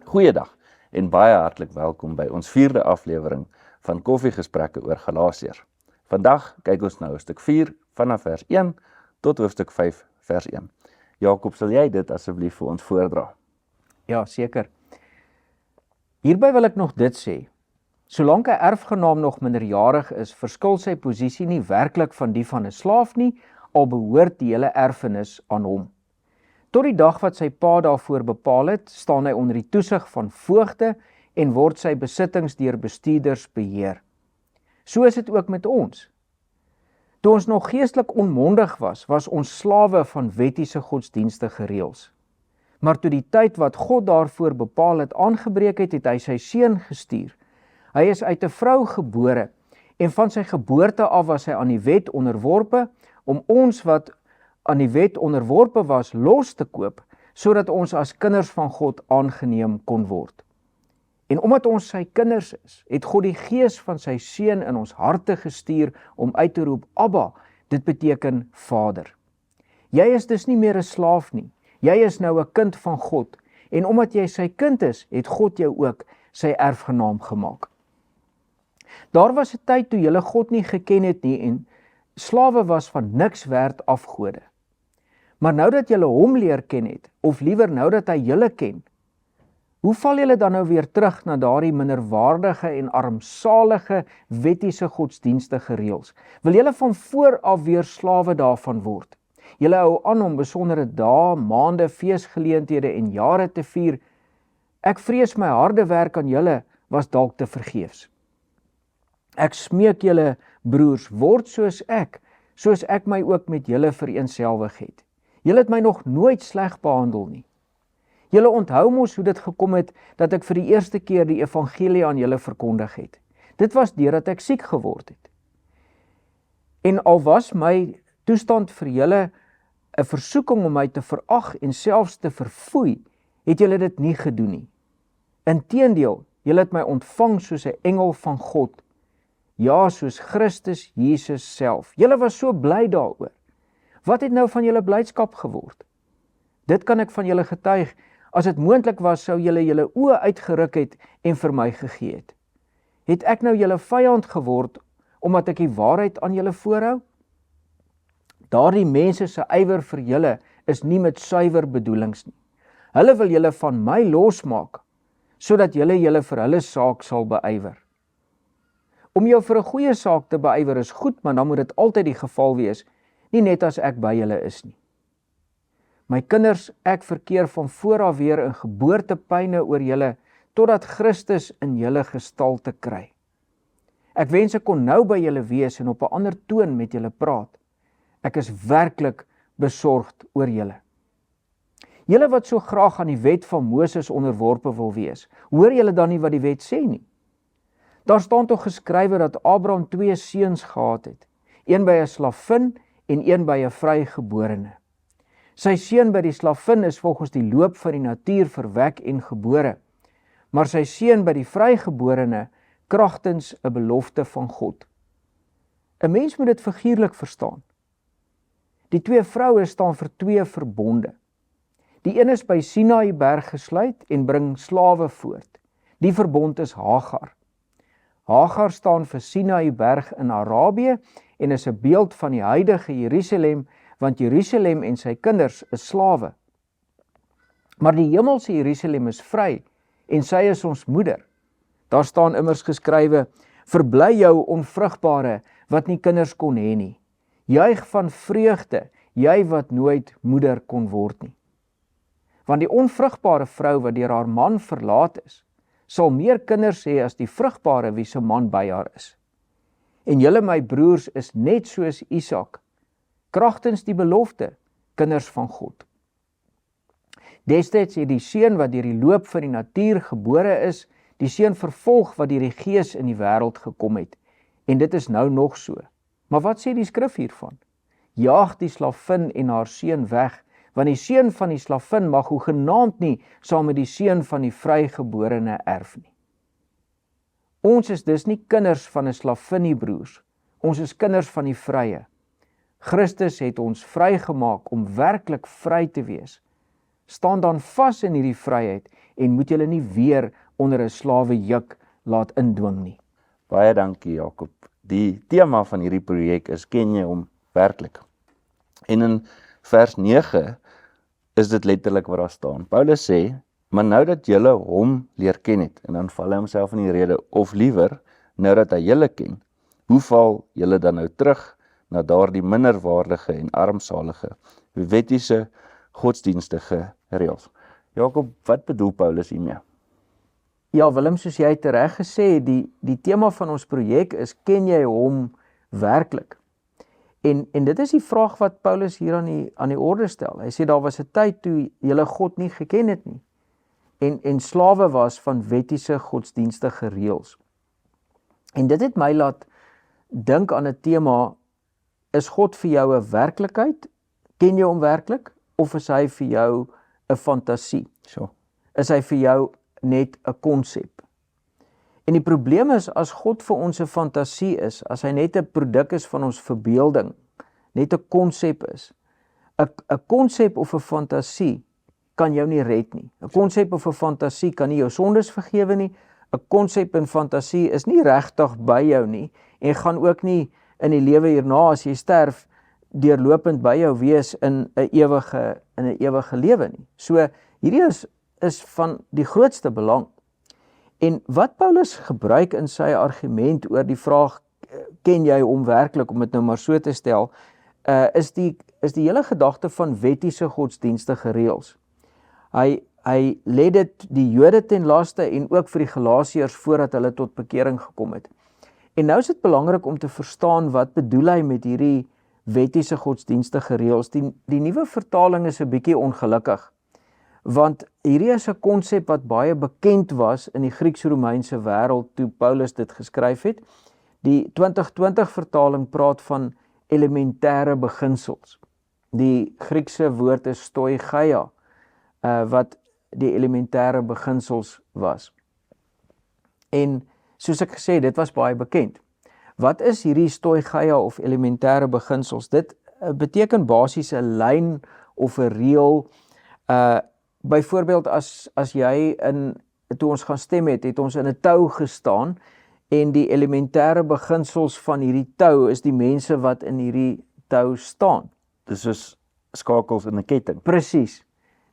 Goeiedag en baie hartlik welkom by ons 4de aflewering van Koffiegesprekke oor Galasiërs. Vandag kyk ons na hoofstuk 4 vanaf vers 1 tot hoofstuk 5 vers 1. Jakob, sal jy dit asseblief vir ons voordra? Ja, seker. Hierby wil ek nog dit sê. Solank 'n erfgenaam nog minderjarig is, verskil sy posisie nie werklik van die van 'n slaaf nie, al behoort die hele erfenis aan hom. Tot die dag wat sy pa daarvoor bepaal het, staan hy onder die toesig van voogde en word sy besittings deur bestuurders beheer. So is dit ook met ons. Toe ons nog geestelik onmondig was ons slawe van wettiese godsdienstige reëls. Maar toe die tyd wat God daarvoor bepaal het aangebreek het, het hy sy seun gestuur. Hy is uit 'n vrou gebore en van sy geboorte af was hy aan die wet onderworpe, om ons wat aan die wet onderworpe was los te koop, sodat ons as kinders van God aangeneem kon word. En omdat ons sy kinders is, het God die gees van sy seun in ons harte gestuur om uit te roep, Abba, dit beteken Vader. Jy is dus nie meer 'n slaaf nie, jy is nou 'n kind van God, en omdat jy sy kind is, het God jou ook sy erfgenaam gemaak. Daar was 'n tyd toe julle God nie geken het nie en slawe was van niks werd afgode. Maar nou dat julle hom leer ken het, of liewer nou dat hy julle ken, hoe val julle dan nou weer terug na daardie minderwaardige en armsalige wettiese godsdienstige reëls? Wil julle van voor af weer slawe daarvan word? Julle hou aan om besondere dae, maande, feesgeleenthede en jare te vier. Ek vrees my harde werk aan julle was dalk te vergeefs. Ek smeek julle, broers, word soos ek my ook met julle vereenselwig het. Julle het my nog nooit sleg behandel nie. Julle onthou mos hoe dit gekom het dat ek vir die eerste keer die evangelie aan julle verkondig het. Dit was deurdat ek siek geword het. En al was my toestand vir julle 'n versoeking om my te verag en selfs te verfoei, het julle dit nie gedoen nie. Inteendeel, julle het my ontvang soos 'n engel van God. Ja, soos Christus Jesus self. Julle was so bly daaroor. Wat het nou van julle blydskap geword? Dit kan ek van julle getuig. As dit moontlik was, sou julle julle oë uitgeruk het en vir my gegee het. Het ek nou julle vyand geword, omdat ek die waarheid aan julle voorhou? Daardie mense se ywer vir julle is nie met suiwer bedoelings nie. Hulle wil julle van my losmaak, sodat julle vir hulle saak sal beywer. Om jou vir 'n goeie saak te beywer is goed, maar dan moet dit altyd die geval wees, nie net as ek by julle is nie. My kinders, ek verkeer van voor af weer in geboortepyne oor julle, totdat Christus in julle gestalte kry. Ek wens ek kon nou by julle wees en op 'n ander toon met julle praat. Ek is werklik besorgd oor julle. Julle wat so graag aan die wet van Moses onderworpe wil wees, hoor julle dan nie wat die wet sê nie? Daar staan tog geskrywe dat Abraham 2 seuns gehad het, een by 'n slavin en een by 'n vrygeborene. Sy seun by die slavin is volgens die loop van die natuur verwek en gebore, maar sy seun by die vrygeborene kragtens 'n belofte van God. 'n Mens moet dit figuurlik verstaan. Die 2 vroue staan vir 2 verbonde. Die een is by Sinaï berg gesluit en bring slawe voort. Die verbond is Hagar. Hagar staan vir Sinaï berg in Arabië en is 'n beeld van die huidige Jerusalem, want Jerusalem en sy kinders is slawe. Maar die hemelse Jerusalem is vry en sy is ons moeder. Daar staan immers geskrywe, verbly jou onvrugbare wat nie kinders kon hê nie. Juig van vreugde, jy wat nooit moeder kon word nie. Want die onvrugbare vrou wat deur haar man verlaat is, sal meer kinders hê as die vrugbare wie se man by haar is. En julle my broers is net soos Isak, kragtens die belofte, kinders van God. Destyds het die seun wat deur die loop van die natuur gebore is, die seun vervolg wat deur die gees in die wêreld gekom het. En dit is nou nog so. Maar wat sê die skrif hiervan? Jaag die slavin en haar seun weg, want die seun van die slavin mag hoegenaamd nie saam met die seun van die vrygeborene erf nie. Ons is dus nie kinders van 'n slavin nie, broers. Ons is kinders van die vrye. Christus het ons vrygemaak om werklik vry te wees. staan dan vas in hierdie vryheid en moet julle nie weer onder 'n slawejuk laat indwing nie. Baie dankie Jakob. Die tema van hierdie projek is ken jy hom werklik? En in vers 9 is dit letterlik wat daar staan. Paulus sê, maar nou dat julle hom leer ken het, en dan val hy homself in die rede, of liewer, nou dat hy julle ken, hoe val julle dan nou terug na daardie minderwaardige en armsalige, wettiese, godsdienstige reëls? Jakob, wat bedoel Paulus hiermee? Ja, Willem, soos jy tereg gesê het, die tema van ons projek is, ken jy hom werklik? En dit is die vraag wat Paulus hier aan die orde stel. Hy sê, daar was 'n tyd toe julle God nie geken het nie, en slawe was van wettiese godsdienstige reëls. En dit het my laat dink aan 'n tema, is God vir jou 'n werklikheid? Ken jy hom werklik? Of is hy vir jou 'n fantasie? So. Is hy vir jou net 'n konsep? En die probleem is, as God vir ons 'n fantasie is, as hy net 'n produk is van ons verbeelding, net 'n konsep is, 'n konsep of 'n fantasie kan jou nie red nie. 'n Konsep of 'n fantasie kan nie jou sondes vergewe nie. 'n Konsep en fantasie is nie regtig by jou nie, en gaan ook nie in die lewe hierna as jy sterf deurlopend by jou wees in 'n ewige lewe nie. So hierdie is van die grootste belang. En wat Paulus gebruik in sy argument oor die vraag, ken jy hom werklik, om dit nou maar so te stel, is die hele gedagte van wettiese godsdienstige reëls. Hy lê dit die Jode ten laste en ook vir die Galasiërs voordat hulle tot bekering gekom het. En nou is dit belangrik om te verstaan wat bedoel hy met hierdie wettiese godsdienstige reëls. Die nuwe vertaling is 'n bietjie ongelukkig, want hierdie is 'n konsep wat baie bekend was in die Grieks-Romeinse wêreld toe Paulus dit geskryf het. Die 2020 vertaling praat van elementêre beginsels. Die Griekse woord is stoicheia, wat die elementêre beginsels was. En soos ek gesê, dit was baie bekend. Wat is hierdie stoicheia of elementêre beginsels? Dit beteken basies 'n lyn of 'n reël. Byvoorbeeld as jy toe ons gaan stem het ons in 'n tou gestaan, en die elementêre beginsels van hierdie tou is die mense wat in hierdie tou staan. Dis soos skakels in 'n ketting. Presies.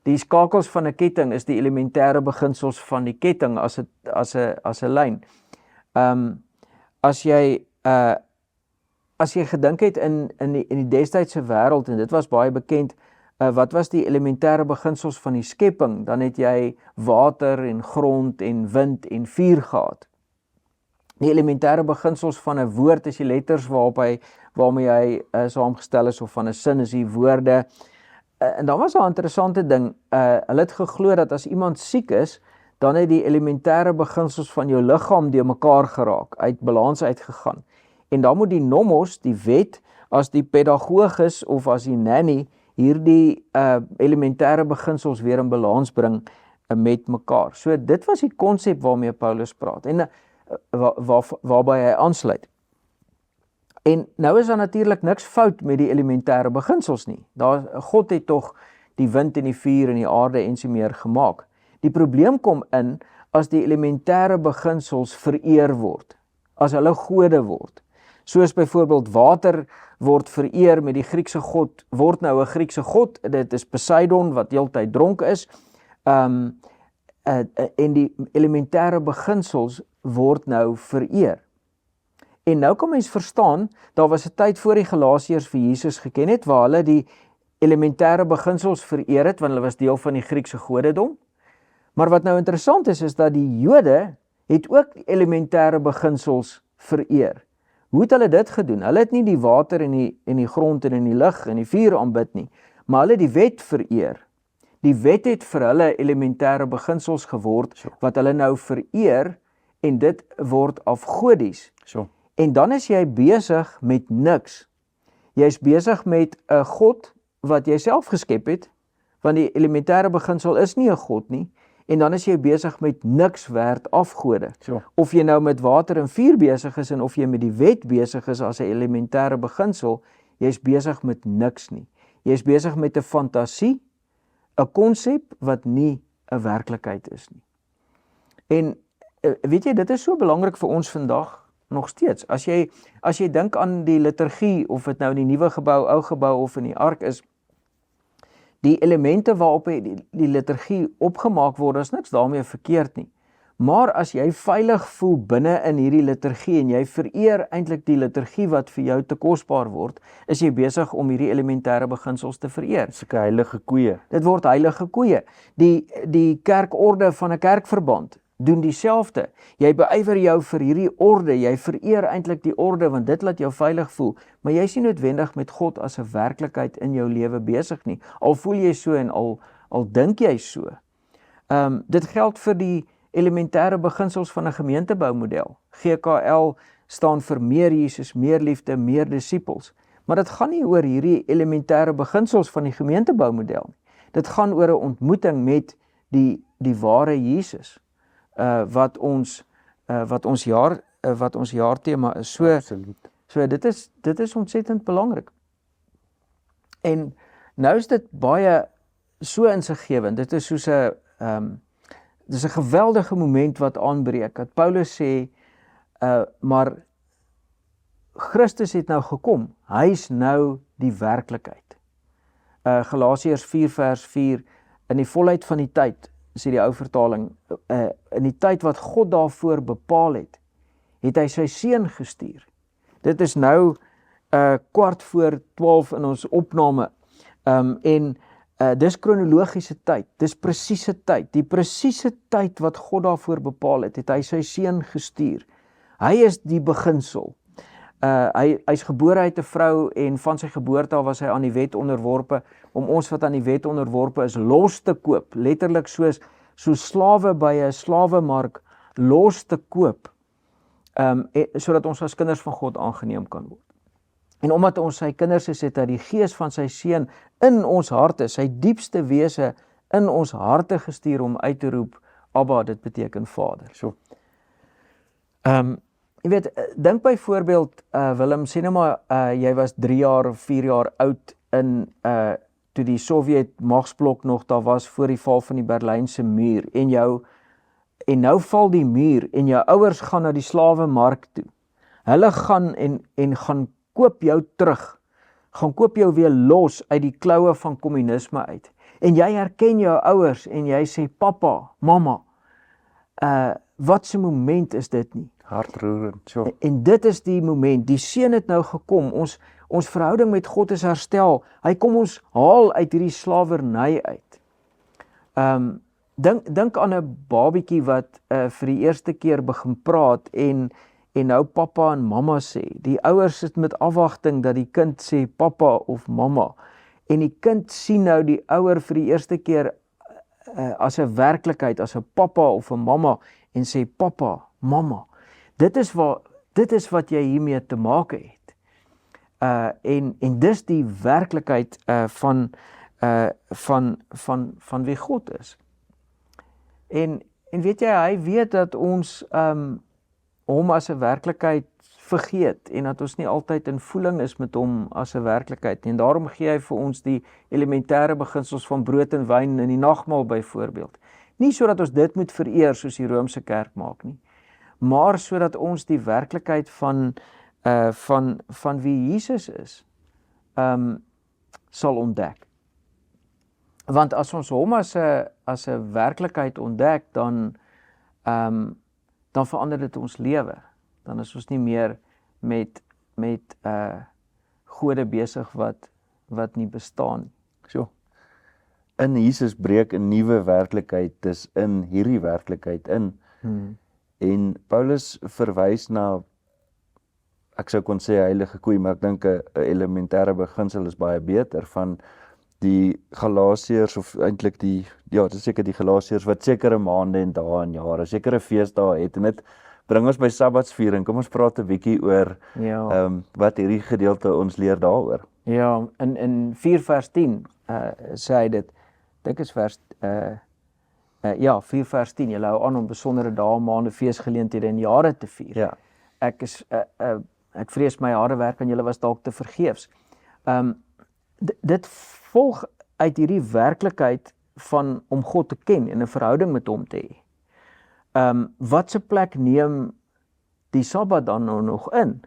Die skakels van 'n ketting is die elementêre beginsels van die ketting as 'n lyn. As jy gedink het in die destydse wêreld, en dit was baie bekend, wat was die elementêre beginsels van die skepping? Dan het jy water en grond en wind en vuur gehad. Die elementêre beginsels van 'n woord is die letters waarmee hy saamgestel is, of van 'n sin is die woorde. En dan was daar 'n interessante ding, hulle het geglo dat as iemand siek is, dan het die elementêre beginsels van jou liggaam deur mekaar geraak, uit balans uitgegaan. En dan moet die nomos, die wet, as die pedagogus of as die nanny, hierdie elementêre beginsels weer in balans bring met mekaar. So dit was die konsep waarmee Paulus praat, en waarby hy aansluit. En nou is daar natuurlik niks fout met die elementêre beginsels nie. God het tog die wind en die vuur en die aarde en so meer gemaak. Die probleem kom in as die elementêre beginsels vereer word, as hulle gode word. Soos byvoorbeeld water word vereer met die Griekse god, word nou 'n Griekse god, dit is Poseidon wat heeltyd dronk is, en die elementêre beginsels word nou vereer. En nou kan mens verstaan, daar was 'n tyd voor die Galasiërs vir Jesus geken het, waar hulle die elementêre beginsels vereer het, want hulle was deel van die Griekse godedom. Maar wat nou interessant is dat die Jode het ook elementêre beginsels vereer. Hoe het hulle dit gedoen? Hulle het nie die water en die grond en die lug en die vuur aanbid nie, maar hulle het die wet vereer. Die wet het vir hulle elementêre beginsels geword, wat hulle nou vereer, en dit word afgodies. So. En dan is jy besig met niks. Jy is besig met 'n God wat jy self geskep het, want die elementêre beginsel is nie 'n God nie, en dan is jy besig met niks werd afgode. So. Of jy nou met water en vuur besig is, en of jy met die wet besig is as 'n elementêre beginsel, jy is besig met niks nie. Jy is besig met 'n fantasie, 'n konsep wat nie 'n werklikheid is nie. En weet jy, dit is so belangrik vir ons vandag nog steeds. As jy dink aan die liturgie, of dit nou in die nuwe gebou, ou gebou of in die ark is, die elemente waarop die liturgie opgemaak word, is niks daarmee verkeerd nie. Maar as jy veilig voel binne in hierdie liturgie en jy vereer eintlik die liturgie wat vir jou te kosbaar word, is jy besig om hierdie elementêre beginsels te vereer. Sulke heilige koeie. Dit word heilige koeie. Die kerkorde van 'n kerkverband doen dieselfde. Jy beywer jou vir hierdie orde, jy vereer eintlik die orde want dit laat jou veilig voel, maar jy is nie noodwendig met God as 'n werklikheid in jou lewe besig nie. Al voel jy so en al dink jy so. Dit geld vir die elementêre beginsels van 'n gemeenteboumodel. GKL staan vir meer Jesus, meer liefde, meer disippels. Maar dit gaan nie oor hierdie elementêre beginsels van die gemeenteboumodel nie. Dit gaan oor 'n ontmoeting met die ware Jesus. Wat ons jaartema is. So dit is ontsettend belangrik. En nou is dit baie so insiggewend. Dit is soos 'n dis 'n geweldige moment wat aanbreek. Dat Paulus sê, maar Christus het nou gekom. Hy is nou die werklikheid. Galasiërs 4 vers 4, in die volheid van die tyd, sê die ou vertaling, in die tyd wat God daarvoor bepaal het, het hy sy seun gestuur. Dit is nou 11:15 in ons opname, en dis kronologiese tyd, dis presiese tyd, die presiese tyd wat God daarvoor bepaal het, het hy sy seun gestuur. Hy is die beginsel. Hy's gebore uit 'n vrou en van sy geboorte af was hy aan die wet onderworpe, om ons wat aan die wet onderworpe is los te koop, letterlik soos slawe by 'n slawemark los te koop, sodat ons as kinders van God aangeneem kan word. En omdat ons sy kinders is, het hy die gees van sy seun in ons harte, sy diepste wese in ons harte gestuur om uit te roep, Abba, dit beteken Vader. So. Jy weet, dink byvoorbeeld, Willem, sê nou maar, jy was 3 jaar of 4 jaar oud in toe die Sowjet magsblok nog daar was voor die val van die Berlynse muur, en nou val die muur en jou ouers gaan na die slawemark toe. Hulle gaan en gaan koop jou terug, gaan koop jou weer los uit die kloue van kommunisme uit. En jy herken jou ouers en jy sê, papa, mama, wat 'n moment is dit nie? Hartroerend, so. En dit is die moment, die seun het nou gekom, ons verhouding met God is herstel, hy kom ons haal uit hierdie slawerny uit. Dink aan 'n babietjie wat vir die eerste keer begin praat en nou papa en mamma sê. Die ouers sit met afwagting dat die kind sê papa of mamma. En die kind sien nou die ouer vir die eerste keer as 'n werklikheid, as 'n papa of 'n mamma en sê papa, mamma. Dit is wat jy hiermee te maak het. En dis die werklikheid van wie God is. En weet jy, hy weet dat ons hom as 'n werklikheid vergeet en dat ons nie altyd in voeling is met hom as 'n werklikheid nie. En daarom gee hy vir ons die elementêre beginsels van brood en wyn in die nagmaal byvoorbeeld. Nie sodat ons dit moet vereer soos die Romeinse kerk maak nie, maar sodat ons die werklikheid van wie Jesus is, sal ontdek. Want as ons hom as 'n werklikheid ontdek, dan verander dit ons lewe. Dan is ons nie meer met gode besig wat nie bestaan nie. So. In Jesus breek 'n nuwe werklikheid dis in hierdie werklikheid in. En Paulus verwys na, ek sou kon sê heilige koei, maar ek dink 'n elementêre beginsel is baie beter, van die Galasiërs, of eintlik dit is seker die Galasiërs wat sekere maande en dae en jare, sekere feesdae het, en dit bring ons by Sabbatsviering. Kom ons praat 'n bietjie oor wat hierdie gedeelte ons leer daaroor. Ja, in 4 vers 10 sê hy dit, dink is vers 4 vers 10, julle hou aan om besondere dae, maande, feesgeleenthede en jare te vier. Ja. Ek vrees my harde werk aan julle was dalk te vergeefs. Dit volg uit hierdie werklikheid van om God te ken en 'n verhouding met hom te hê. Wat se plek neem die Sabbat dan nou nog in?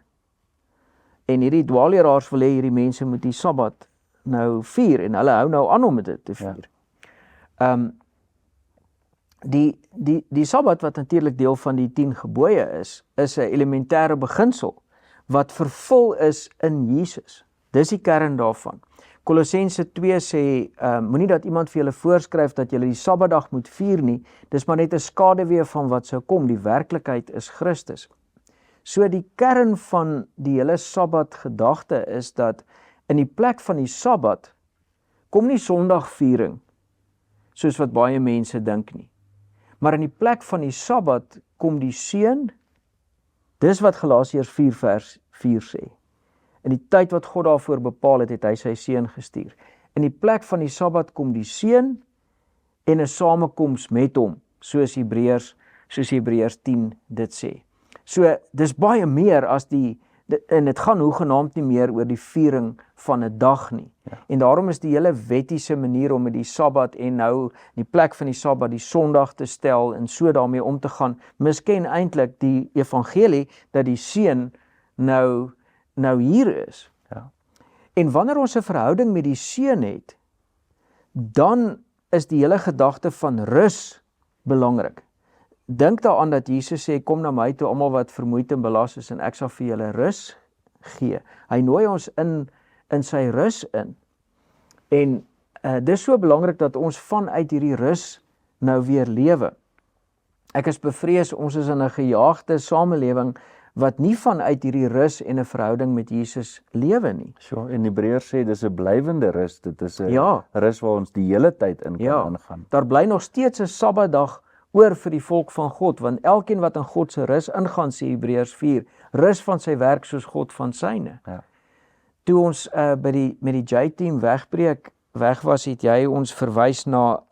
En hierdie dwaalleraars wil hê hierdie mense moet die Sabbat nou vier en hulle hou nou aan om dit te vier. Die Sabbat wat natuurlik deel van die 10 gebooie is 'n elementêre beginsel wat vervul is in Jesus. Dis die kern daarvan. Kolossense 2 sê, moenie dat iemand vir julle voorskryf dat julle die Sabbatdag moet vier nie, dis maar net 'n skaduwee van wat sou kom, die werklikheid is Christus. So die kern van die hele Sabbat gedagte is dat in die plek van die Sabbat kom nie Sondagviering, soos wat baie mense dink nie. Maar in die plek van die Sabbat kom die seën, dis wat Galasiërs 4 vers 4 sê. In die tyd wat God daarvoor bepaal het, het hy sy seun gestuur. In die plek van die Sabbat kom die seun en 'n samekoms met hom, soos Hebreërs 10 dit sê. So dis baie meer as en dit gaan hoegenaamd nie meer oor die viering van 'n dag nie. Ja. En daarom is die hele wettiese manier om met die Sabbat en nou die plek van die Sabbat die Sondag te stel en so daarmee om te gaan, misken eintlik die evangelie dat die seun nou hier is. Ja. En wanneer ons 'n verhouding met die seun het, dan is die hele gedagte van rus belangrik. Dink daaraan dat Jesus sê, kom na my toe almal wat vermoeid en belas is en ek sal vir julle rus gee. Hy nooi ons in sy rus in. En dis so belangrik dat ons vanuit hierdie rus nou weer lewe. Ek is bevrees ons is in 'n gejaagde samelewing wat nie vanuit hierdie rus en 'n verhouding met Jesus lewe nie. So, en Hebreërs sê dis 'n blywende rus, dit is 'n rus waar ons die hele tyd in kan ingaan. Daar bly nog steeds 'n Sabbatdag oor vir die volk van God, want elkeen wat in God se rus ingaan, sê Hebreërs 4, rus van sy werk soos God van syne. Ja. Toe ons met die J-team weg was, het jy ons verwys na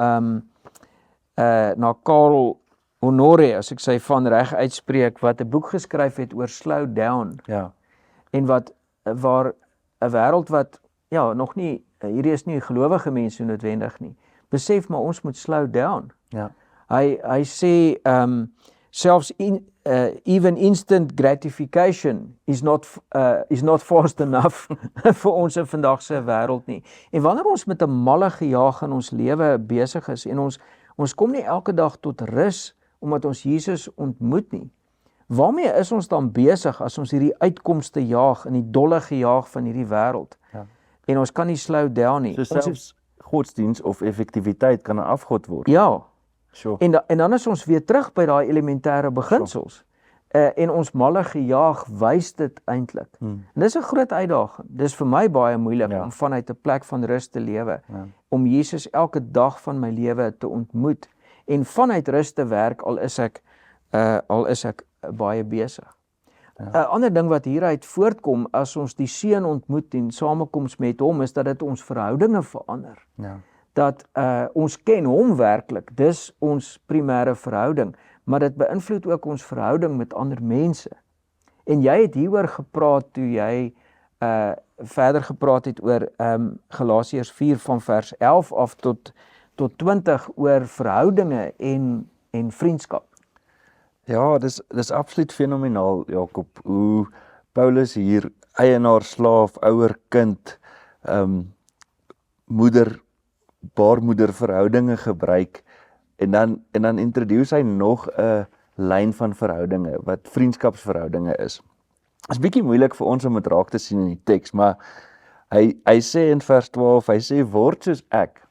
Karl Honore, as ek sy van reg uitspreek, wat 'n boek geskryf het oor slow down. Ja. En waar 'n wêreld wat nog nie, hierdie is nie gelowige mense noodwendig nie, besef maar ons moet slow down. Ja. Hy sê selfs even instant gratification is not fast enough vir ons in vandag se wêreld nie. En wanneer ons met 'n malle gejaag in ons lewe besig is en ons kom nie elke dag tot rus omdat ons Jesus ontmoet nie. Waarmee is ons dan besig as ons hierdie uitkomste jaag in die dolle gejaag van hierdie wêreld? Ja. En ons kan nie slow down nie. So selfs godsdiens of effektiwiteit kan 'n afgod word. Ja. Sure. En dan is ons weer terug by daai elementêre beginsels. En ons malle gejaag wys dit eintlik. En dis 'n groot uitdaging. Dis vir my baie moeilik om vanuit 'n plek van rus te lewe. Om Jesus elke dag van my lewe te ontmoet en vanuit rus te werk al is ek baie besig. 'n Ander ding wat hieruit voortkom as ons die seun ontmoet en samekoms met hom, is dat dit ons verhoudinge verander. Ja. Dat ons ken hom werklik, dis ons primêre verhouding, maar dit beïnvloed ook ons verhouding met ander mense. En jy het hieroor gepraat toe jy verder gepraat het oor Galasiërs 4 van vers 11 af tot 20 oor verhoudinge en vriendskap. Ja, dis absoluut fenomenaal, Jakob, hoe Paulus hier eienaar, slaaf, ouer, kind, baarmoeder verhoudinge gebruik en dan introduce hy nog 'n lyn van verhoudinge wat vriendskapsverhoudinge is. Dit is bietjie moeilik vir ons om dit raak te sien in die teks, maar hy sê in vers 12, hy sê word soos ek.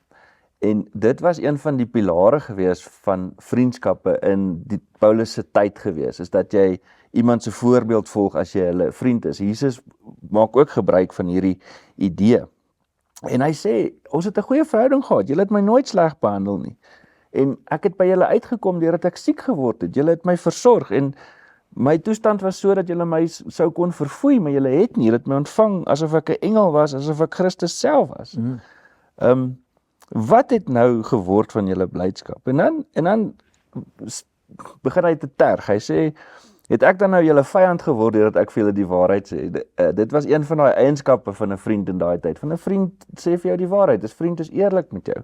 En dit was een van die pilare gewees van vriendskappe in die Paulus se tyd gewees, is dat jy iemand se voorbeeld volg as jy hulle vriend is. Jesus maak ook gebruik van hierdie idee. En hy sê, ons het 'n goeie verhouding gehad, julle het my nooit sleg behandel nie. En ek het by julle uitgekom deurdat ek siek geword het, julle het my versorg en my toestand was so dat julle my sou kon verfoei, maar julle het nie, julle het my ontvang asof ek 'n engel was, asof ek Christus self was. Wat het nou geword van julle blydskap? En dan begin hy te terg. Hy sê, het ek dan nou julle vyand geword deurdat ek vir julle die waarheid sê? Dit was een van daai eienskappe van 'n vriend in daai tyd. Van 'n vriend sê vir jou die waarheid. 'n Vriend is eerlik met jou.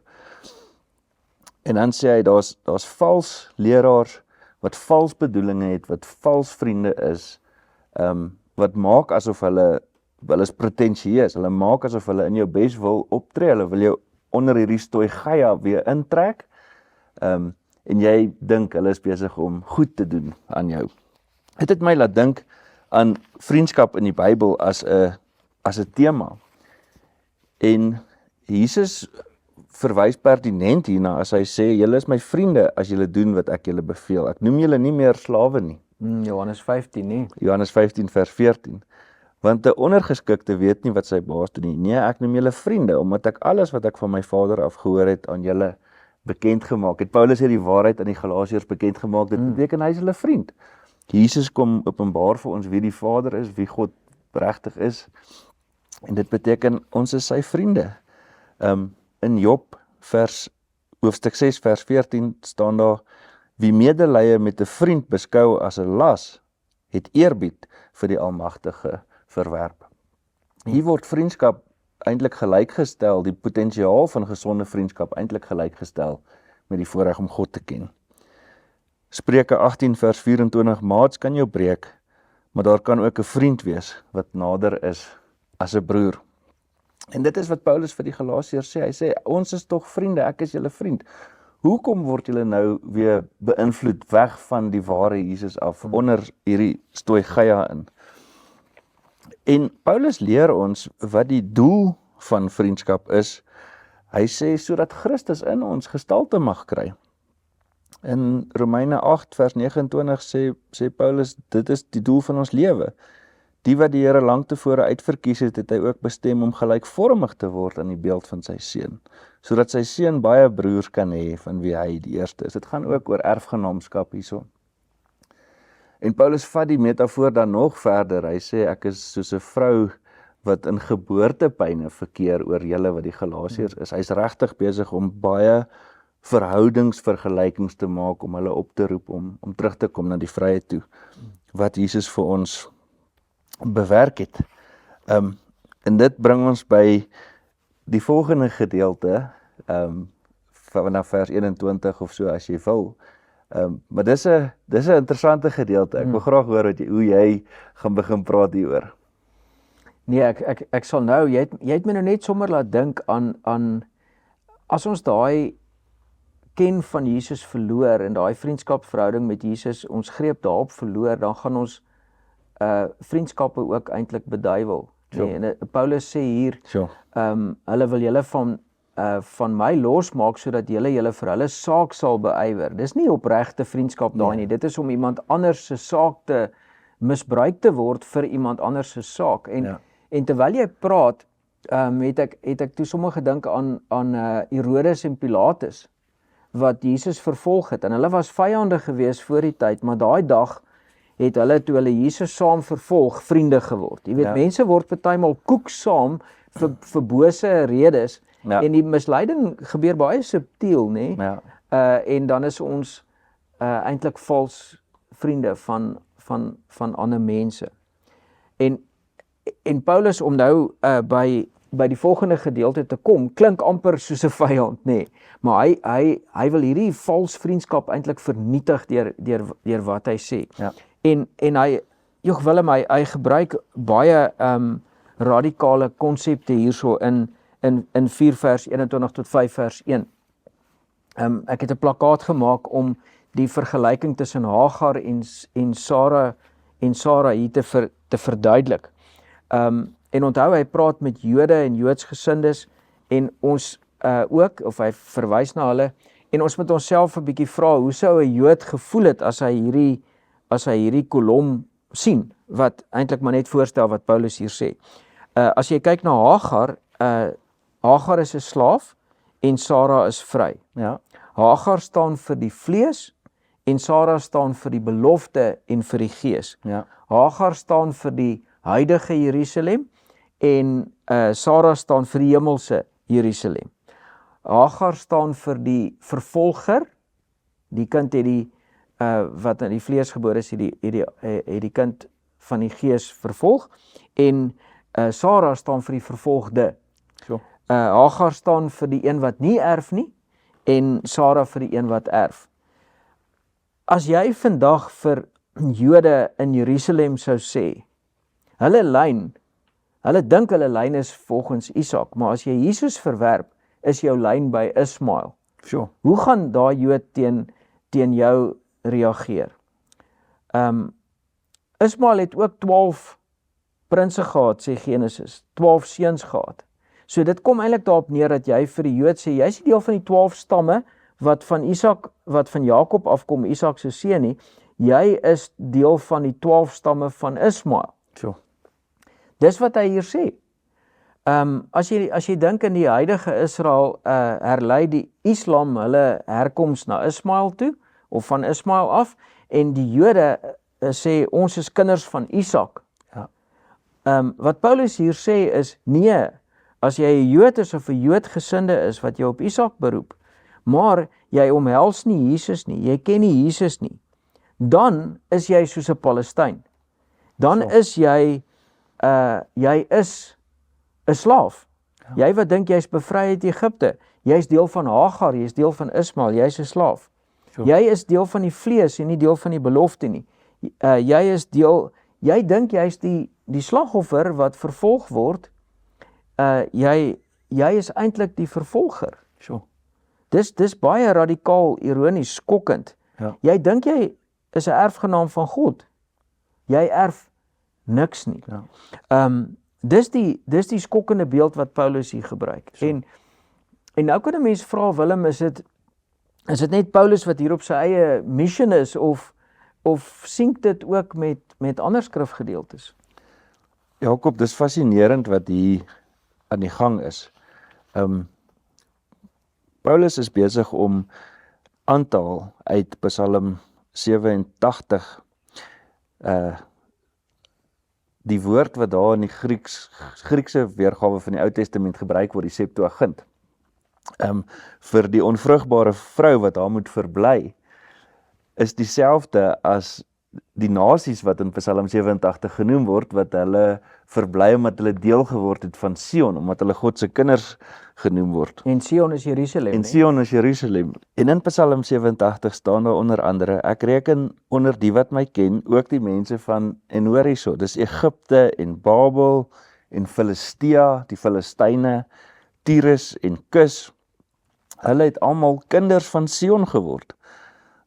En dan sê hy, daar's vals leraars, wat vals bedoelinge het, wat vals vriende is, wat maak asof hulle is pretensieus, hulle maak asof hulle in jou bes wil optree, hulle wil jou onder hierdie stoigaia weer intrek, en jy dink hulle is besig om goed te doen aan jou. Dit het my laat dink aan vriendskap in die Bybel as 'n tema. En Jesus verwys pertinent hierna as hy sê, julle is my vriende as julle doen wat ek julle beveel. Ek noem julle nie meer slawe nie. Johannes 15 nie. Johannes 15 vers 14. Want 'n ondergeskikte weet nie wat sy baas doen nie. Nee, ek noem julle vriende, omdat ek alles wat ek van my Vader af gehoor het aan julle bekend gemaak het. Paulus het die waarheid aan die Galasiërs bekend gemaak. Dit beteken hy is hulle vriend. Jesus kom openbaar vir ons wie die Vader is, wie God regtig is. En dit beteken ons is sy vriende. In Job hoofstuk 6 vers 14 staan daar: wie medelee met 'n vriend beskou as 'n las, het eerbied vir die Almagtige verwerp. Hier word vriendskap eintlik gelykgestel, die potensiaal van gesonde vriendskap eintlik gelykgestel met die voorreg om God te ken. Spreuke 18 vers 24: maats kan jou breek, maar daar kan ook 'n vriend wees wat nader is as 'n broer. En dit is wat Paulus vir die Galasiërs sê. Hy sê, ons is tog vriende, ek is julle vriend. Hoekom word julle nou weer beïnvloed weg van die ware Jesus af, onder hierdie stoigaia in? En Paulus leer ons wat die doel van vriendskap is. Hy sê, sodat Christus in ons gestalte mag kry. In Romeine 8 vers 29 sê Paulus, dit is die doel van ons lewe. Die wat die Here lank tevore uitverkies het, het hy ook bestem om gelykvormig te word aan die beeld van sy seun, sodat sy seun baie broers kan hê van wie hy die eerste is. Dit gaan ook oor erfgenaamskap hierso. En Paulus vat die metafoor dan nog verder. Hy sê, ek is soos 'n vrou wat in geboortepyne verkeer oor julle wat die Galasiërs is. Hy's regtig besig om baie verhoudingsvergelykings te maak, om hulle op te roep, om terug te kom na die vryheid toe, wat Jesus vir ons bewerk het. En dit bring ons by die volgende gedeelte, vanaf vers 21 of so as jy wil. Maar dis 'n interessante gedeelte. Ek wil graag hoor hoe jy gaan begin praat hieroor. Nee, ek sal nou, jy het my nou net sommer laat dink aan as ons daai ken van Jesus verloor en daai vriendskapsverhouding met Jesus, ons greep daarop verloor, dan gaan ons vriendskappe ook eintlik beduiwel. Sure. Nee, en Paulus sê hier, Sure. hulle wil julle van my losmaak, sodat julle vir hulle saak sal beywer. Dis nie opregte vriendskap daai nie, dit is om iemand anders se saak te misbruik te word vir iemand anders se saak. En terwyl jy praat, het ek toe sommer gedink aan Herodes en Pilatus, wat Jesus vervolg het, en hulle was vyande gewees voor die tyd, maar daai dag het hulle, toe hulle Jesus saam vervolg, vriende geword. Jy weet, mense word partymal koek saam vir bose redes, en die misleiding gebeur baie subtiel, nê? En dan is ons eintlik vals vriende van ander mense. En Paulus, om nou by die volgende gedeelte te kom, klink amper soos 'n vyand, nê? Maar hy wil hierdie vals vriendskap eintlik vernietig deur wat hy sê. En hy, Willem, hy gebruik baie radikale konsepte hierso in 4 vers 21 tot 5 vers 1. Ek het 'n plakkaat gemaak om die vergelyking tussen Hagar en Sara hier te verduidelik. En onthou, hy praat met Jode en Joodsgesindes, en ons ook, of hy verwys na hulle, en ons moet onsself 'n bietjie vra, hoe sou 'n Jood gevoel het as hy hierdie kolom sien, wat eintlik maar net voorstel wat Paulus hier sê. As jy kyk na Hagar, Hagar is 'n slaaf en Sara is vry. Hagar staan vir die vlees en Sara staan vir die belofte en vir die gees. Hagar staan vir die huidige Jerusalem en Sara staan vir die hemelse Jerusalem. Hagar staan vir die vervolger, die kind het die wat in die vlees gebore is, het die kind van die gees vervolg, en Sara staan vir die vervolgde. Hagar staan vir die een wat nie erf nie, en Sara vir die een wat erf. As jy vandag vir Jode in Jerusalem sou sê, hulle dink hulle lyn is volgens Isak, maar as jy Jesus verwerp, is jou lyn by Ismael. Sure. Hoe gaan daai Jood teen jou reageer? Ismael het ook 12 prinse gehad, sê Genesis, 12 seuns gehad. So dit kom eintlik daarop neer dat jy vir die Jood sê, jy is nie deel van die 12 stamme wat van Jakob afkom, Isak se seun nie, jy is deel van die 12 stamme van Ismael. Sure. Dis wat hy hier sê. As jy dink in die huidige Israel, herlei die Islam hulle herkoms na Ismael toe, of van Ismael af, en die Jode sê, ons is kinders van Isak. Ja. Wat Paulus hier sê is, nee, as jy 'n Jood is of 'n Joodgesinde is, wat jy op Isak beroep, maar jy omhels nie Jesus nie, jy ken nie Jesus nie, dan is jy soos 'n Palestyn. Dan is jy is 'n slaaf. Ja. Jy wat dink jy's bevry uit Egipte, jy's deel van Hagar, jy's deel van Ismael, jy's 'n slaaf. Sure. Jy is deel van die vlees en nie deel van die belofte nie. Jy dink jy's die slagoffer wat vervolg word. Jy is eintlik die vervolger. Sure. Dis baie radikaal, ironies, skokkend. Ja. Jy dink jy is 'n erfgenaam van God. Jy erf niks nie. Ja. Dis die skokkende beeld wat Paulus hier gebruik. Sure. En nou kan 'n mens vra, Willem, is dit net Paulus wat hier op sy eie mission is, of sink dit ook met ander skrifgedeeltes? Jakob, dis fascinerend wat hier aan die gang is. Paulus is besig om aan te haal uit Psalm 87, die woord wat daar in die Griekse weergawe van die Ou Testament gebruik word, die Septuagint, vir die onvrugbare vrou wat daar moet verbly, is dieselfde as die nasies wat in Psalm 87 genoem word, wat hulle verbly omdat hulle deel geword het van Sion, omdat hulle God se kinders genoem word. En Sion is Jerusalem. En Sion is Jerusalem. En in Psalm 87 staan daar onder andere, ek reken onder die wat my ken, ook die mense van Enoriso, dis Egipte en Babel en Filistea, die Filistyne, Tyrus en Kus. Hulle het almal kinders van Sion geword.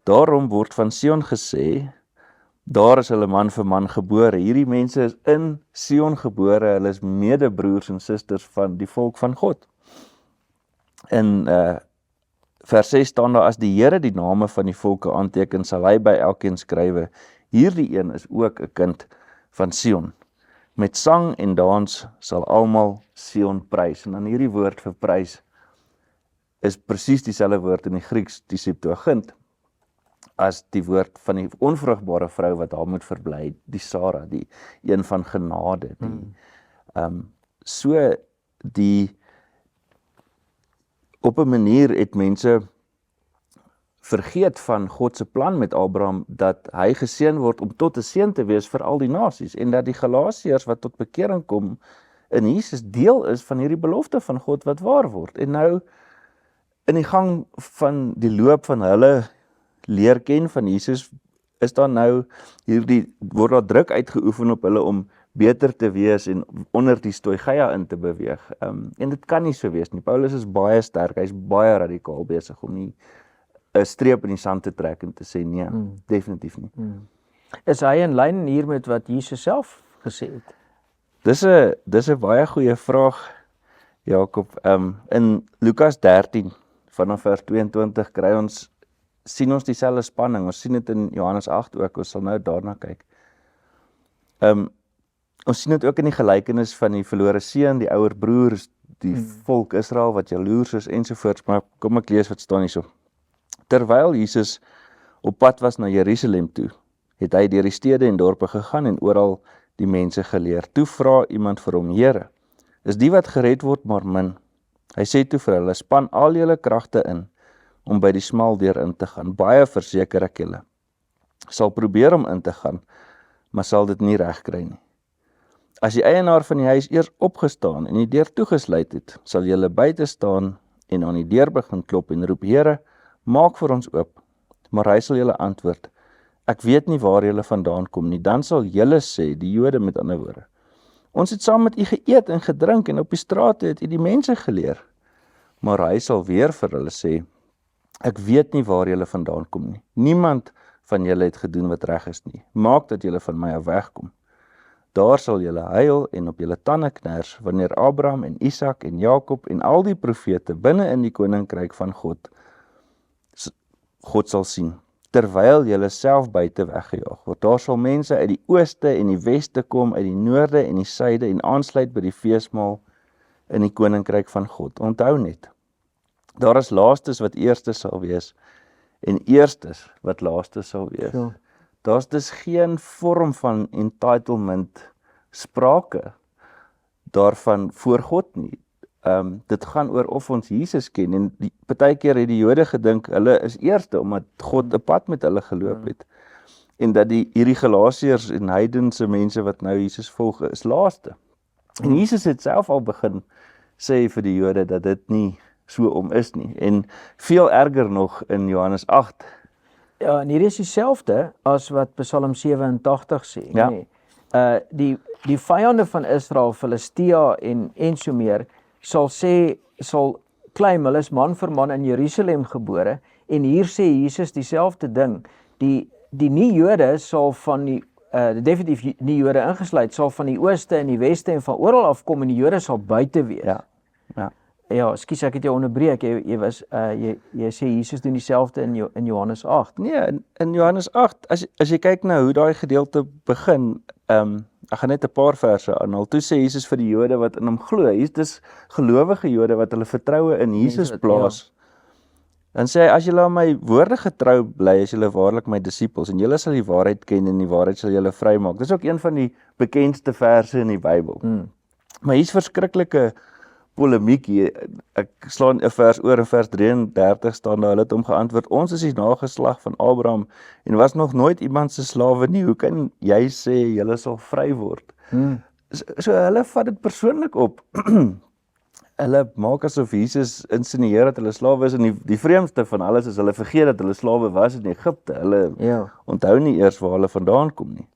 Daarom word van Sion gesê, daar is hulle man vir man gebore. Hierdie mense is in Sion gebore, hulle is medebroers en susters van die volk van God. In vers 6 staan daar, as die Here die name van die volke aanteken, sal hy by elkeen skrywe, hierdie een is ook 'n kind van Sion. Met sang en dans sal almal Sion prys. En dan hierdie woord vir prys is presies dieselfde woord in die Grieks, die Septuagint, as die woord van die onvrugbare vrou wat daar moet verbly, die Sara, die een van genade. Op 'n manier het mense vergeet van God se plan met Abraham, dat hy geseën word om tot 'n seën te wees vir al die nasies, en dat die Galasiërs wat tot bekering kom in Jesus deel is van hierdie belofte van God wat waar word. En nou, in die gang van die loop van hulle leer ken van Jesus, is daar nou word daar druk uitgeoefen op hulle om beter te wees en onder die stoigeia in te beweeg. En dit kan nie so wees nie. Paulus is baie sterk, hy is baie radikaal besig om nie 'n streep in die sand te trek en te sê nee, definitief nie. Is hy in lyn hier met wat Jesus self gesê het? Dis 'n baie goeie vraag, Jakob. In Lukas 13 vanaf vers 22 sien ons dieselfde spanning. Ons sien dit in Johannes 8 ook. Ons sal nou daarna kyk. Ons sien dit ook in die gelykenis van die verlore seun, die ouer broers, die volk Israel wat jaloers is ensovoorts, maar kom ek lees wat staan hierso. Terwyl Jesus op pad was na Jerusalem toe, het hy deur die stede en dorpe gegaan en oral die mense geleer. Toe vra iemand vir hom, Here, is die wat gered word maar min? Hy sê toe vir hulle, span al julle kragte in om by die smal deur in te gaan. Baie verseker ek julle, sal probeer om in te gaan, maar sal dit nie reg kry nie. As die eienaar van die huis eers opgestaan en die deur toegesluit het, sal julle buite staan en aan die deur begin klop en roep, Here, maak vir ons oop. Maar hy sal julle antwoord, ek weet nie waar julle vandaan kom nie. Dan sal julle sê, die Jode met ander woorde, ons het saam met u geëet en gedrink en op die strate het u die mense geleer. Maar hy sal weer vir hulle sê, ek weet nie waar julle vandaan kom nie. Niemand van julle het gedoen wat reg is nie. Maak dat julle van my af wegkom. Daar sal julle huil en op julle tande kners, wanneer Abraham en Isak en Jakob en al die profete binne in die koninkryk van God sal sien, terwyl julle self buite weggejaag word. Daar sal mense uit die ooste en die weste kom, uit die noorde en die suide en aansluit by die feesmaal in die koninkryk van God. Onthou net, daar is laastes wat eerstes sal wees en eerstes wat laastes sal wees. Ja. Daar's dus geen vorm van entitlement sprake daarvan voor God nie. Dit gaan oor of ons Jesus ken en partykeer het die Jode gedink hulle is eerste omdat God 'n pad met hulle geloop het. En dat hierdie Galasiërs en heidense mense wat nou Jesus volg is laaste. En Jesus het self al begin sê vir die Jode dat dit nie so om is nie. En veel erger nog in Johannes 8. Ja, en hierdie is dieselfde as wat Psalm 87 sê, Ja. nee. Die vyande van Israel, Filistea en so meer, sal claim, hulle is man vir man in Jerusalem gebore, en hier sê Jesus dieselfde ding. Die nie-Jode sal van die, definitief nie Jode ingesluit, sal van die ooste en die weste en van oral afkom, en die Jode sal buite wees. Ja. Ja, ekskuus, ek het jou onderbreek. Jy sê Jesus doen dieselfde in Johannes 8. Nee, in Johannes 8, as jy kyk na hoe daai gedeelte begin, ek gaan net 'n paar verse aanhaal. Toe sê Jesus vir die Jode wat in hom glo, dis gelowige Jode wat hulle vertroue in Jesus plaas. Dan sê hy, as julle aan my woorde getrou bly, is julle waarlik my disippels, en julle sal die waarheid ken en die waarheid sal julle vrymaak. Dis ook een van die bekendste verse in die Bybel. Maar hier's verskriklike polemiek hier. Ek slaan 'n vers oor, in vers 33 staan daar, hulle het hom geantwoord, ons is die nageslag van Abraham en was nog nooit iemand se slawe nie. Hoe kan jy sê julle sal vry word? So hulle vat dit persoonlik op. Hulle maak asof Jesus insinueer dat hulle slawe is, en die vreemdste van alles is hulle vergeet dat hulle slawe was in Egipte. Hulle onthou nie eers waar hulle vandaan kom nie.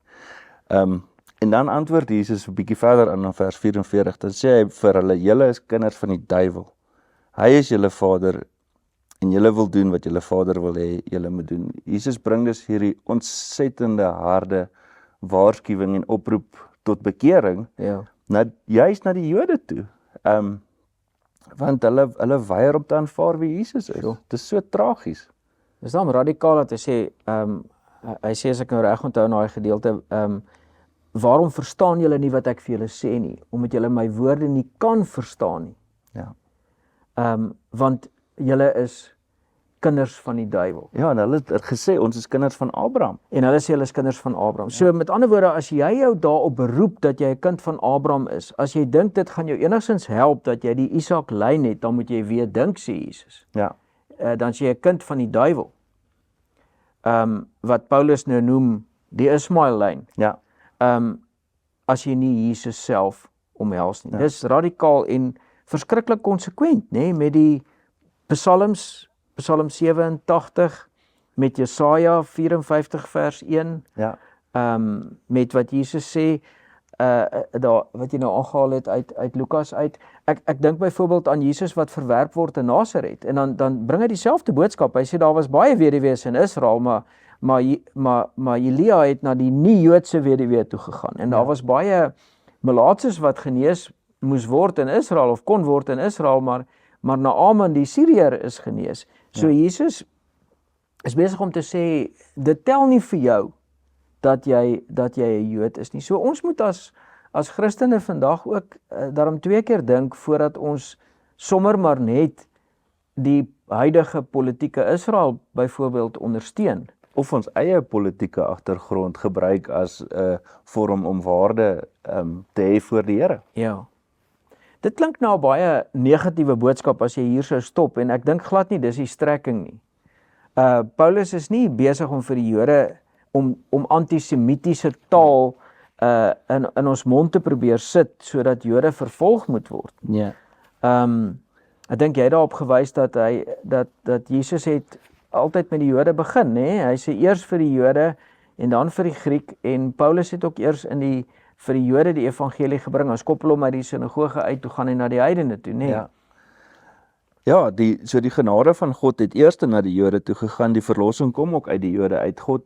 En dan antwoord Jesus 'n bietjie verder aan in vers 44, dan sê hy vir hulle, julle is kinders van die duiwel. Hy is julle vader en julle wil doen wat julle vader wil hê julle moet doen. Jesus bring dus hierdie ontsettende harde waarskuwing en oproep tot bekering, juist na die Jode toe. Want hulle weier om te aanvaar wie Jesus is. Dit is so tragies. Dis dan radikaal dat hy sê, hy sê as ek nou reg onthou in daai gedeelte, waarom verstaan julle nie wat ek vir julle sê nie? Omdat julle my woorde nie kan verstaan nie. Ja. Want julle is kinders van die duiwel. Ja, en hulle het gesê, ons is kinders van Abraham. En hulle sê hulle is kinders van Abraham. So met ander woorde, as jy jou daarop beroep dat jy 'n kind van Abraham is, as jy dink dit gaan jou enigstens help dat jy die Isak lyn het, dan moet jy weer dink, sê Jesus. Ja. Dan is jy 'n kind van die duiwel. Wat Paulus nou noem, die Ismael lyn. Ja. As jy nie Jesus self omhels nie. Dis radikaal en verskriklik konsekwent, nê, met die Psalms, Psalm 87, met Jesaja 54 vers 1, Ja. Met wat Jesus sê, daar wat jy nou aangehaal het uit Lukas uit. Ek dink byvoorbeeld aan Jesus wat verwerp word in Nasaret, en dan bring hy dieselfde boodskap. Hy sê daar was baie weduwees in Israel, maar Elia het na die nie-Joodse weduwee toe gegaan, en daar was baie melaatses wat genees moes word in Israel, of kon word in Israel, maar Naaman die Syriër is genees. So Jesus is besig om te sê, dit tel nie vir jou dat jy 'n Jood is nie. So ons moet as Christene vandag ook daarom 2 keer dink voordat ons sommer maar net die huidige politieke Israel byvoorbeeld ondersteun. Of ons eie politieke agtergrond gebruik as 'n vorm om waarde te hê voor die Here. Ja. Dit klink nou 'n baie negatiewe boodskap as jy hier sou stop, en ek dink glad nie dis die strekking nie. Paulus is nie besig om vir die Jode om antisemitiese taal in ons mond te probeer sit sodat Jode vervolg moet word. Ja. Ek dink jy het daarop gewys dat dat Jesus het altyd met die Jode begin, hè? Hy sê eers vir die Jode en dan vir die Griek, en Paulus het ook eers vir die Jode die evangelie gebring. As koppel hom uit die sinagoge uit, toe gaan hy na die heidene toe, nê? Ja. Ja, die genade van God het eers na die Jode toe gegaan, die verlossing kom ook uit die Jode uit. God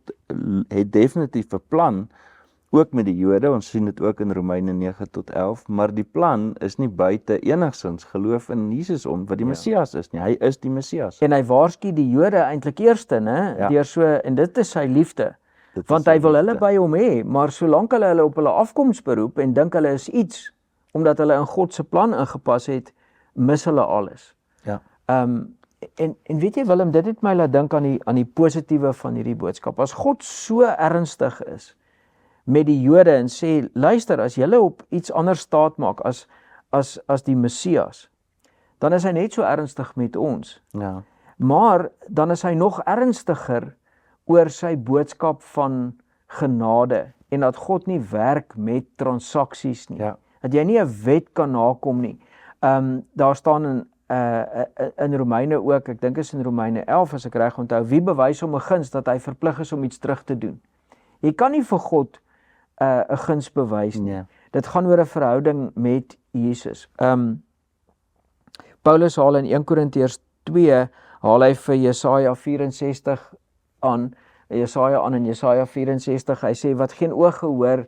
het definitief 'n plan, ook met die Jode, ons sien dit ook in Romeine 9-11, maar die plan is nie buite enigsins geloof in Jesus om, wat die Messias is nie, hy is die Messias. En hy waarsku die Jode eintlik eerste, né? Ja. Deur so, en dit is sy liefde. Dit Want is hy wil sy hulle liefde. by hom hê, maar solank hulle op hulle afkoms beroep en dink hulle is iets, omdat hulle in God se plan ingepas het, mis hulle alles. Ja. En weet jy Willem, dit het my laat dink aan die positiewe van hierdie boodskap. As God so ernstig is met die Jode en sê, luister, as julle op iets anders staat maak as die Messias, dan is hy net so ernstig met ons. Ja. Maar dan is hy nog ernstiger oor sy boodskap van genade en dat God nie werk met transaksies nie. Ja. Dat jy nie 'n wet kan nakom nie. Daar staan in Romeine ook, ek dink is in Romeine 11 as ek reg onthou, wie bewys hom 'n guns dat hy verplig is om iets terug te doen? Jy kan nie vir God 'n guns bewys nie. Nee. Dit gaan oor 'n verhouding met Jesus. Paulus haal in 1 Korintiërs 2 haal hy vir Jesaja 64 aan, Jesaja in Jesaja 64, hy sê wat geen oog gehoor,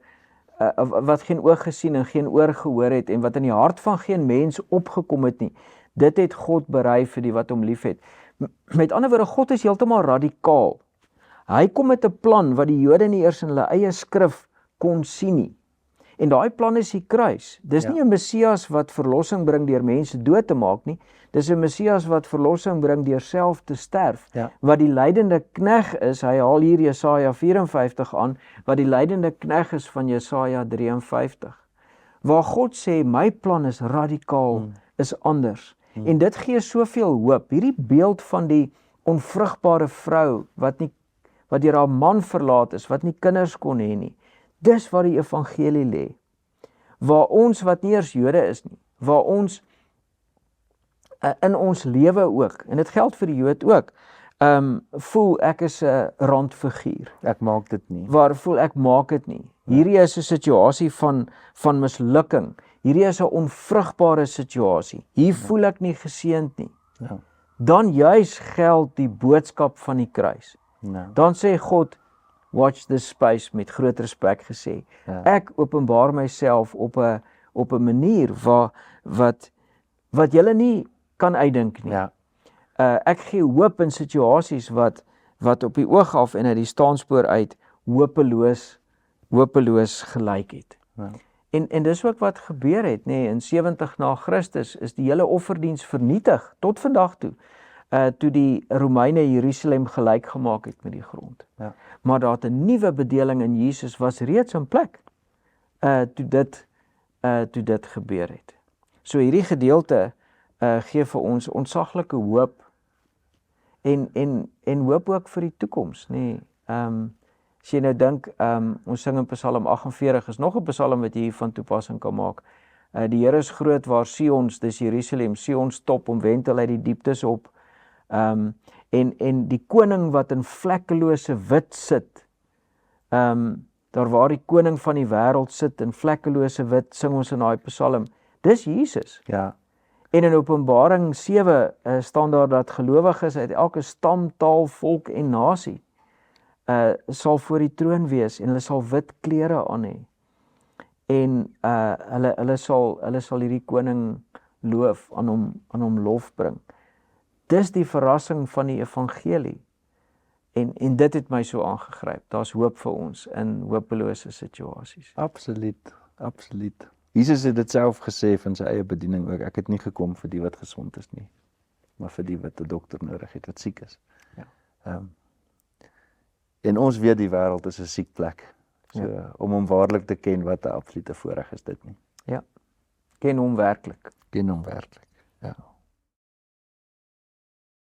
wat geen oog gesien en geen oor gehoor het en wat in die hart van geen mens opgekom het nie, dit het God berei vir die wat hom liefhet. Met ander woorde, God is heeltemal radikaal. Hy kom met 'n plan wat die Jode nie eers in hulle eie skrif kon sien nie. En daai plan is die kruis. Dis nie 'n Messias wat verlossing bring deur mense dood te maak nie. Dis 'n Messias wat verlossing bring deur self te sterf. Ja. Wat die lydende knegg is, hy haal hier Jesaja 54 aan, wat die lydende knegg is van Jesaja 53. Waar God sê, my plan is radikaal, is anders. En dit gee soveel hoop. Hierdie beeld van die onvrugbare vrou, wat deur haar man verlaat is, wat nie kinders kon hê nie. Dis waar die evangelie lê. Waar ons wat nie eers Jode is nie, waar ons in ons lewe ook, en dit geld vir die Jood ook, voel ek is 'n randfiguur. Ek maak dit nie. Waar voel ek maak dit nie. Hierdie is 'n situasie van mislukking. Hierdie is 'n onvrugbare situasie. Hier voel ek nie geseënd nie. Ja. Dan juis geld die boodskap van die kruis. Nou. Dan sê God, watch this space, met groot respek gesê. Ja. Ek openbaar myself op 'n manier wat julle nie kan uitdink nie. Ja. Ek gee hoop in situasies wat op die oog af en uit die staanspoor uit hopeloos gelyk het. Ja. En dis ook wat gebeur het, nê, in 70 na Christus is die hele offerdiens vernietig tot vandag toe. Toe die Romeine Jerusalem gelyk gemaak het met die grond. Ja. Maar daar het 'n nuwe bedeling in Jesus was reeds in plek toe dit gebeur het. So hierdie gedeelte gee vir ons ontsaglike hoop en hoop ook vir die toekoms, nê. As jy nou dink, ons sing in Psalm 48, is nog 'n psalm wat jy hier van toepassing kan maak. Die Here is groot waar Sions, dis Jerusalem, Sions top, omwentel uit die dieptes op. En die koning wat in vlekkelose wit sit, daar waar die koning van die wêreld sit in vlekkelose wit, sing ons in daai psalm, dis Jesus. Ja. En in Openbaring 7 staan daar dat gelowiges uit elke stam, taal, volk en nasie sal voor die troon wees en hulle sal wit klere aan hê. En hulle sal hierdie koning loof, aan hom lof bring. Dis die verrassing van die evangelie. En dit het my so aangegryp. Daar's hoop vir ons in hopelose situasies. Absoluut, absoluut. Jesus het dit self gesê van sy eie bediening ook. Ek het nie gekom vir die wat gesond is nie, maar vir die wat 'n dokter nodig het, wat siek is. Ja. En ons weet die wêreld is 'n siek plek. So Ja. om hom waarlik te ken, wat 'n absolute voorreg is dit nie. Ja. Ken hom werklik. Ken hom werklik. Ja.